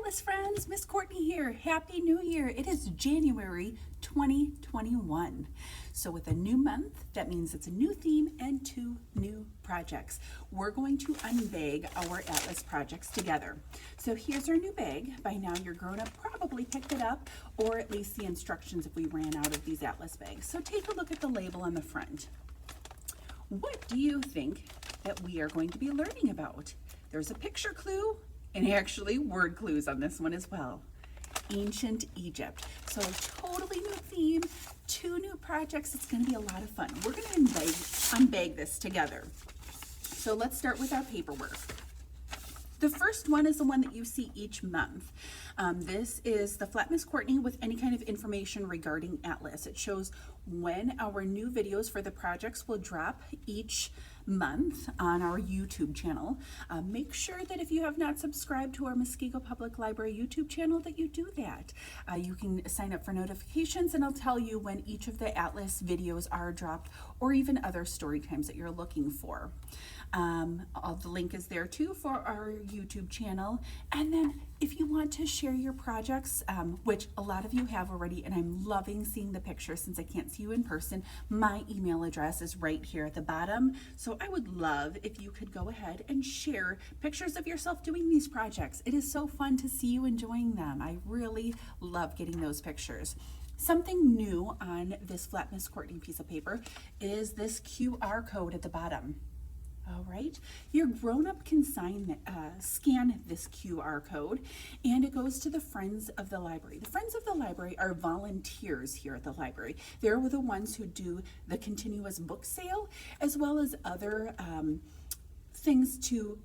Atlas friends, Miss Courtney here. Happy New Year. It is January 2021. So with a new month, that means it's a new theme and 2 new projects. We're going to unbag our Atlas projects together. So here's our new bag. By now your grown-up probably picked it up, or at least the instructions if we ran out of these Atlas bags. So take a look at the label on the front. What do you think that we are going to be learning about? There's a picture clue and actually word clues on this one as well. Ancient Egypt. So totally new theme, 2 new projects. It's going to be a lot of fun. We're going to unbag this together. So let's start with our paperwork. The first one is the one that you see each month. This is the Flat Miss Courtney with any kind of information regarding Atlas. It shows when our new videos for the projects will drop each month on our YouTube channel. Make sure that if you have not subscribed to our Muskego Public Library YouTube channel that you do that. You can sign up for notifications and I'll tell you when each of the Atlas videos are dropped, or even other story times that you're looking for. The link is there too for our YouTube channel. And then if you want to share your projects, which a lot of you have already, and I'm loving seeing the pictures since I can't see you in person, my email address is right here at the bottom. So I would love if you could go ahead and share pictures of yourself doing these projects. It is so fun to see you enjoying them. I really love getting those pictures. Something new on this Flat Miss Courtney piece of paper is this QR code at the bottom. All right, your grown-up can scan this QR code, and it goes to the Friends of the Library. The Friends of the Library are volunteers here at the library. They're the ones who do the continuous book sale, as well as other things to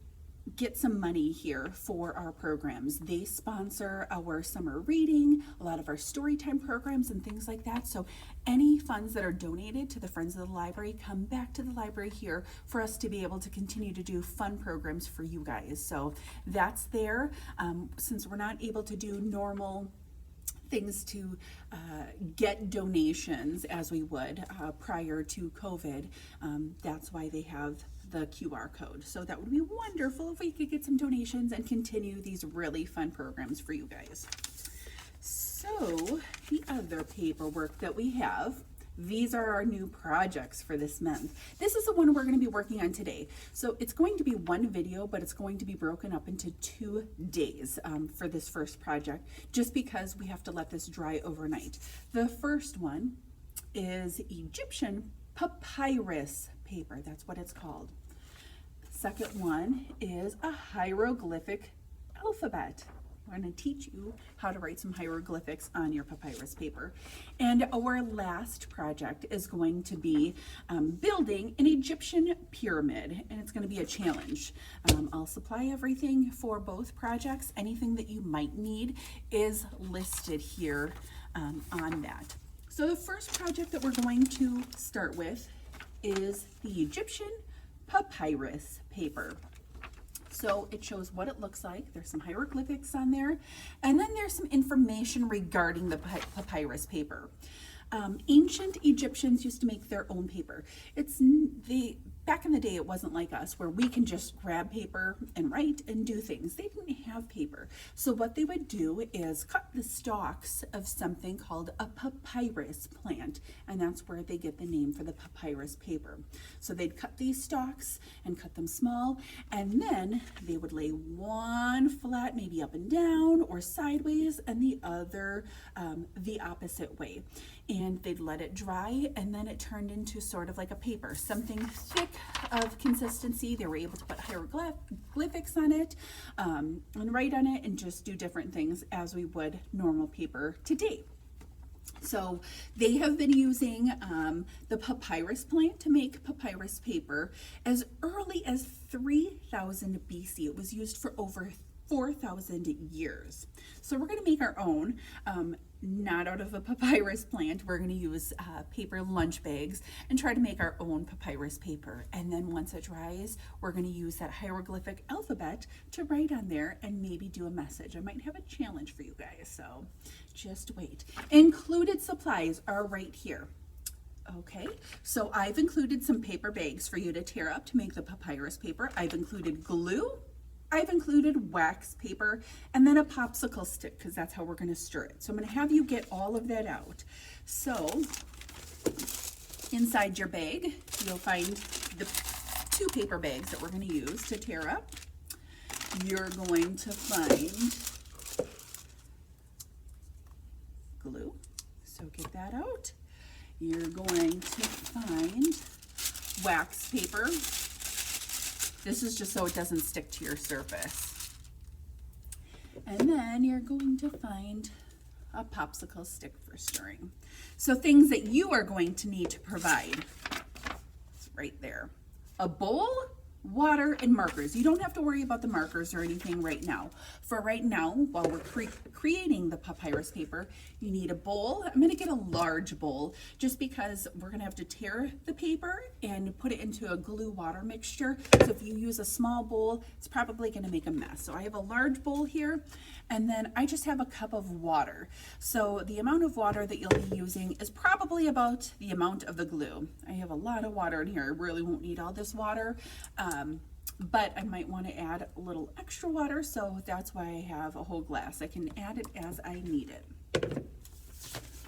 get some money here for our programs. They sponsor our summer reading, a lot of our story time programs and things like that. So any funds that are donated to the Friends of the Library come back to the library here for us to be able to continue to do fun programs for you guys. So that's there. Since we're not able to do normal things to get donations as we would prior to COVID, that's why they have the QR code. So that would be wonderful if we could get some donations and continue these really fun programs for you guys. So the other paperwork that we have, these are our new projects for this month. This is the one we're going to be working on today. So it's going to be one video, but it's going to be broken up into 2 days for this first project, just because we have to let this dry overnight. The first one is Egyptian papyrus paper. That's what it's called. Second one is a hieroglyphic alphabet. We're going to teach you how to write some hieroglyphics on your papyrus paper. And our last project is going to be building an Egyptian pyramid, and it's going to be a challenge. I'll supply everything for both projects. Anything that you might need is listed here on that. So the first project that we're going to start with is the Egyptian papyrus paper. So it shows what it looks like. There's some hieroglyphics on there, and then there's some information regarding the papyrus paper. Ancient Egyptians used to make their own paper. Back in the day, it wasn't like us where we can just grab paper and write and do things. They didn't have paper. So what they would do is cut the stalks of something called a papyrus plant, and that's where they get the name for the papyrus paper. So they'd cut these stalks and cut them small, and then they would lay one flat, maybe up and down or sideways, and the other the opposite way. And they'd let it dry, and then it turned into sort of like a paper, something thick of consistency. They were able to put hieroglyphics on it and write on it and just do different things as we would normal paper today. So they have been using the papyrus plant to make papyrus paper as early as 3000 BC. It was used for over 4,000 years. So we're going to make our own, not out of a papyrus plant. We're going to use paper lunch bags and try to make our own papyrus paper. And then once it dries, we're going to use that hieroglyphic alphabet to write on there and maybe do a message. I might have a challenge for you guys, so just wait. Included supplies are right here. Okay, so I've included some paper bags for you to tear up to make the papyrus paper. I've included glue, I've included wax paper and then a popsicle stick because that's how we're going to stir it. So I'm going to have you get all of that out. So inside your bag, you'll find the 2 paper bags that we're going to use to tear up. You're going to find glue, so get that out. You're going to find wax paper. This is just so it doesn't stick to your surface. And then you're going to find a popsicle stick for stirring. So things that you are going to need to provide, it's right there. A bowl, water, and markers. You don't have to worry about the markers or anything right now. For right now, while we're creating the papyrus paper, you need a bowl. I'm going to get a large bowl just because we're going to have to tear the paper and put it into a glue water mixture. So if you use a small bowl, it's probably going to make a mess. So I have a large bowl here, and then I just have a cup of water. So the amount of water that you'll be using is probably about the amount of the glue. I have a lot of water in here. I really won't need all this water. But I might want to add a little extra water, so that's why I have a whole glass. I can add it as I need it.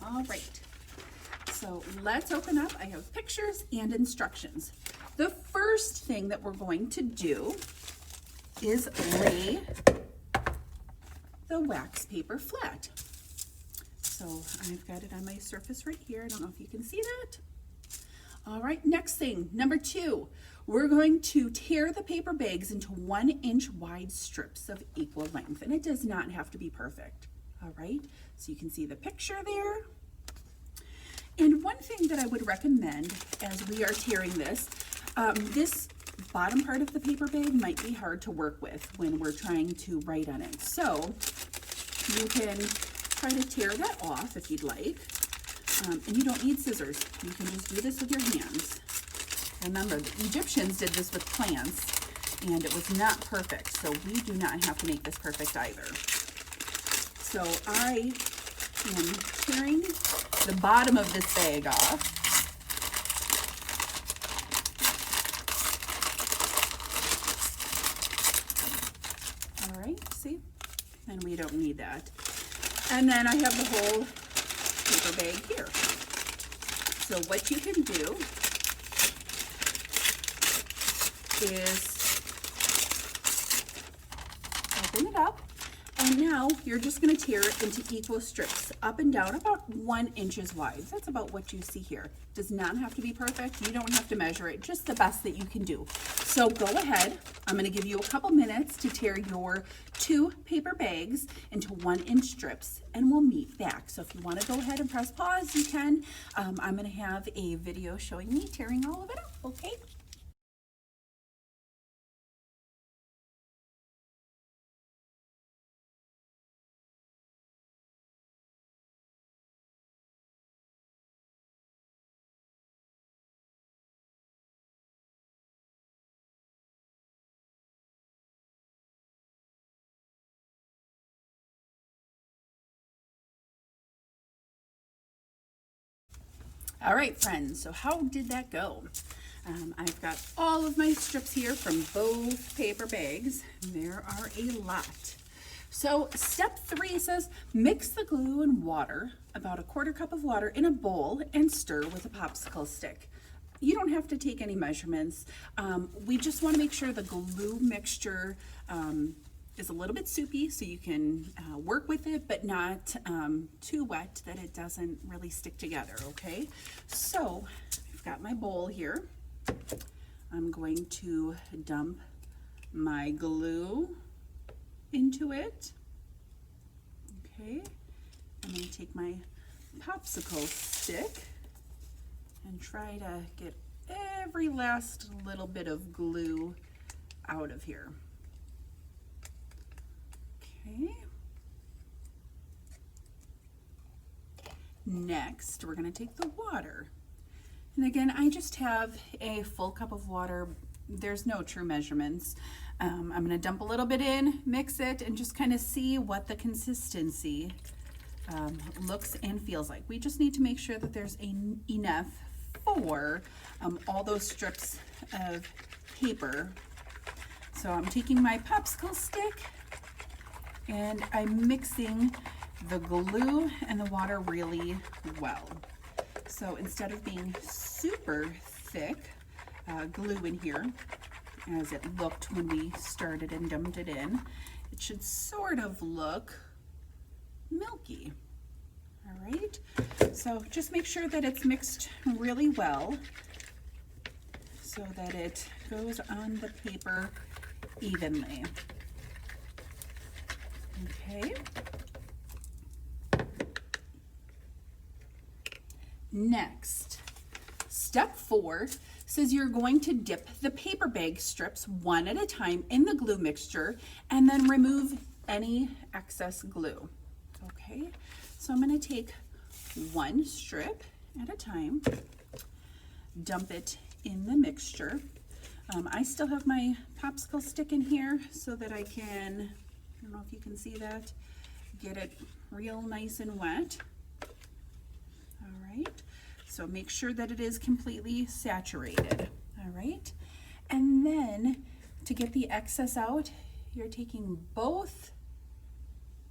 All right, so let's open up. I have pictures and instructions. The first thing that we're going to do is lay the wax paper flat. So I've got it on my surface right here. I don't know if you can see that. All right, next thing, number 2, we're going to tear the paper bags into 1-inch wide strips of equal length, and it does not have to be perfect. All right, so you can see the picture there. And one thing that I would recommend as we are tearing this, this bottom part of the paper bag might be hard to work with when we're trying to write on it. So you can try to tear that off if you'd like. And you don't need scissors. You can just do this with your hands. Remember, the Egyptians did this with plants, and it was not perfect, so we do not have to make this perfect either. So I am tearing the bottom of this bag off. All right, see? And we don't need that. And then I have the whole paper bag here. So what you can do is open it up, and now you're just going to tear it into equal strips, up and down, about 1 inch wide. That's about what you see here. Does not have to be perfect. You don't have to measure it, just the best that you can do. So go ahead. I'm going to give you a couple minutes to tear your 2 paper bags into 1-inch strips, and we'll meet back. So if you want to go ahead and press pause, you can. I'm going to have a video showing me tearing all of it up, okay? All right, friends, so how did that go? I've got all of my strips here from both paper bags. There are a lot. So step 3 says, mix the glue and water, about a 1/4 cup of water, in a bowl and stir with a popsicle stick. You don't have to take any measurements. We just want to make sure the glue mixture is a little bit soupy so you can work with it, but not too wet that it doesn't really stick together, okay? So I've got my bowl here. I'm going to dump my glue into it. Okay, I'm going to take my popsicle stick and try to get every last little bit of glue out of here. Okay. Next, we're going to take the water. And again, I just have a full cup of water. There's no true measurements. I'm going to dump a little bit in, mix it, and just kind of see what the consistency looks and feels like. We just need to make sure that there's enough for all those strips of paper. So I'm taking my popsicle stick and I'm mixing the glue and the water really well. So instead of being super thick glue in here, as it looked when we started and dumped it in, it should sort of look milky. All right, so just make sure that it's mixed really well so that it goes on the paper evenly. Okay. Next, step 4 says you're going to dip the paper bag strips one at a time in the glue mixture and then remove any excess glue. Okay, so I'm going to take one strip at a time, dump it in the mixture. I still have my popsicle stick in here so that I can, I don't know if you can see that, get it real nice and wet. All right, so make sure that it is completely saturated. All right, and then to get the excess out, you're taking both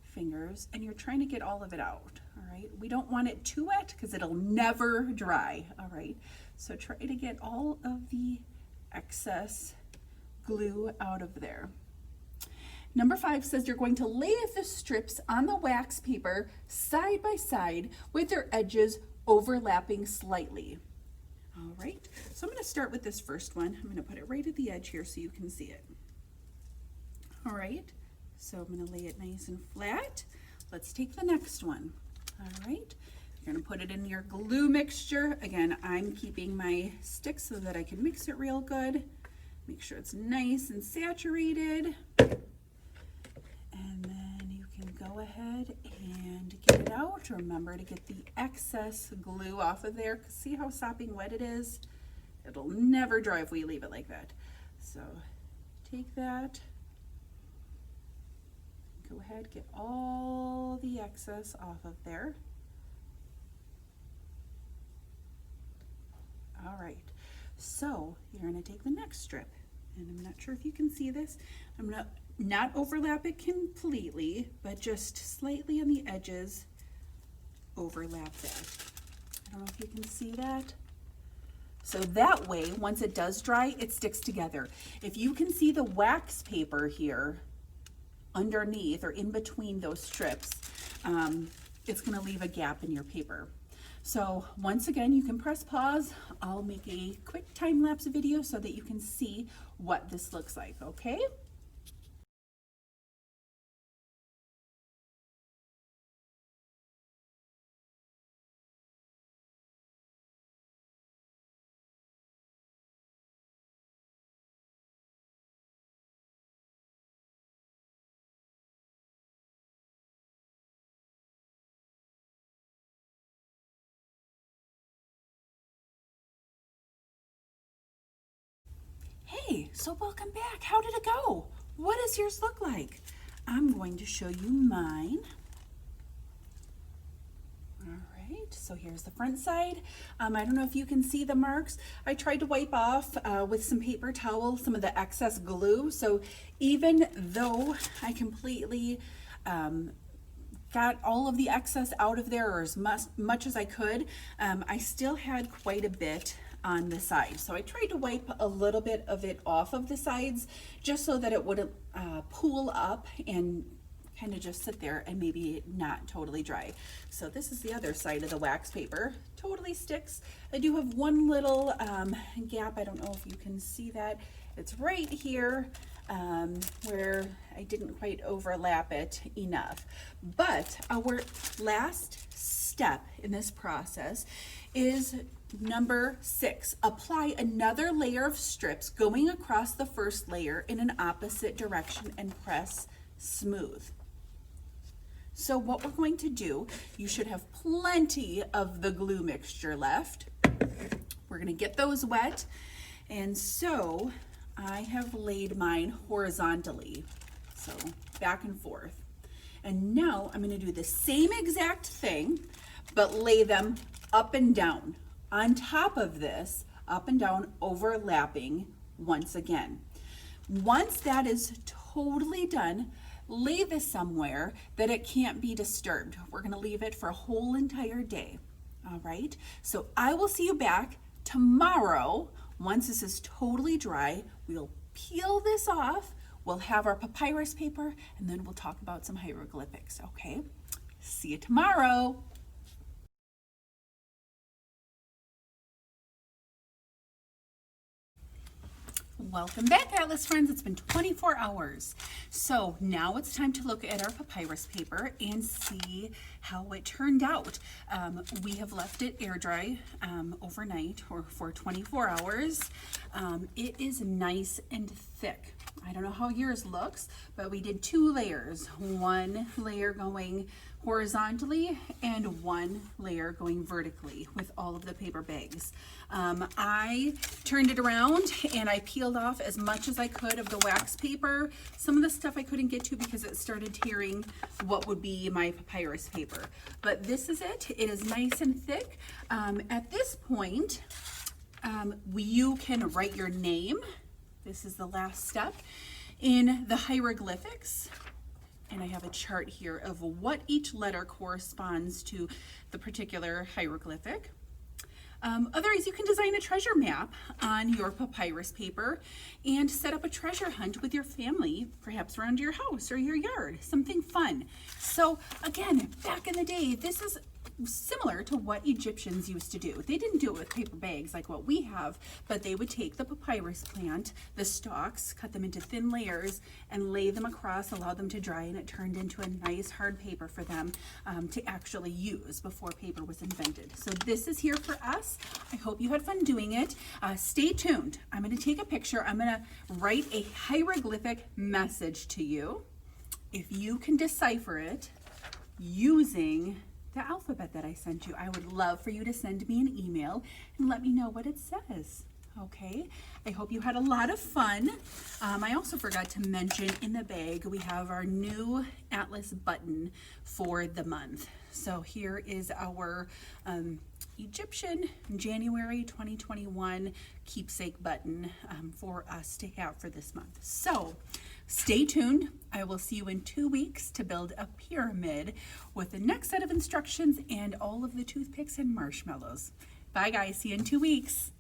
fingers and you're trying to get all of it out. All right, we don't want it too wet because it'll never dry. All right, so try to get all of the excess glue out of there. Number 5 says you're going to lay the strips on the wax paper side by side with their edges overlapping slightly. All right, so I'm going to start with this first one. I'm going to put it right at the edge here so you can see it. All right, so I'm going to lay it nice and flat. Let's take the next one. All right, you're going to put it in your glue mixture. Again, I'm keeping my stick so that I can mix it real good. Make sure it's nice and saturated. And then you can go ahead and get it out. Remember to get the excess glue off of there. See how sopping wet it is? It'll never dry if we leave it like that. So take that. Go ahead, get all the excess off of there. All right, so you're going to take the next strip, and I'm not sure if you can see this. I'm going to not overlap it completely, but just slightly on the edges overlap that. I don't know if you can see that. So that way, once it does dry, it sticks together. If you can see the wax paper here underneath or in between those strips, it's going to leave a gap in your paper. So once again, you can press pause. I'll make a quick time-lapse video so that you can see what this looks like, okay? Hey, so welcome back. How did it go? What does yours look like? I'm going to show you mine. All right, so here's the front side. I don't know if you can see the marks. I tried to wipe off with some paper towel some of the excess glue. So even though I completely got all of the excess out of there, or as much as I could, I still had quite a bit on the side. So I tried to wipe a little bit of it off of the sides just so that it wouldn't pool up and kind of just sit there and maybe not totally dry. So this is the other side of the wax paper. Totally sticks. I do have one little gap. I don't know if you can see that. It's right here where I didn't quite overlap it enough. But our last step in this process is number 6. Apply another layer of strips going across the first layer in an opposite direction and press smooth. So what we're going to do, you should have plenty of the glue mixture left. We're going to get those wet, and so I have laid mine horizontally, so back and forth. And now I'm going to do the same exact thing, but lay them up and down. On top of this, up and down, overlapping once again. Once that is totally done, lay this somewhere that it can't be disturbed. We're going to leave it for a whole entire day. All right, so I will see you back tomorrow. Once this is totally dry, we'll peel this off. We'll have our papyrus paper, and then we'll talk about some hieroglyphics, okay? See you tomorrow. Welcome back, Atlas friends. It's been 24 hours. So now it's time to look at our papyrus paper and see how it turned out. We have left it air dry overnight or for 24 hours. It is nice and thick. I don't know how yours looks, but we did 2 layers. One layer going horizontally and one layer going vertically with all of the paper bags. I turned it around and I peeled off as much as I could of the wax paper. Some of the stuff I couldn't get to because it started tearing what would be my papyrus paper. But this is it. It is nice and thick. At this point, you can write your name. This is the last step in the hieroglyphics. And I have a chart here of what each letter corresponds to the particular hieroglyphic. Otherwise, you can design a treasure map on your papyrus paper and set up a treasure hunt with your family, perhaps around your house or your yard, something fun. So again, back in the day, this is similar to what Egyptians used to do. They didn't do it with paper bags like what we have, but they would take the papyrus plant, the stalks, cut them into thin layers, and lay them across, allow them to dry, and it turned into a nice hard paper for them to actually use before paper was invented. So this is here for us. I hope you had fun doing it. Stay tuned. I'm going to take a picture. I'm going to write a hieroglyphic message to you. If you can decipher it using the alphabet that I sent you, I would love for you to send me an email and let me know what it says. Okay, I hope you had a lot of fun. I also forgot to mention in the bag we have our new Atlas button for the month. So here is our Egyptian January 2021 keepsake button for us to have for this month. So stay tuned. I will see you in 2 weeks to build a pyramid with the next set of instructions and all of the toothpicks and marshmallows. Bye guys, see you in 2 weeks.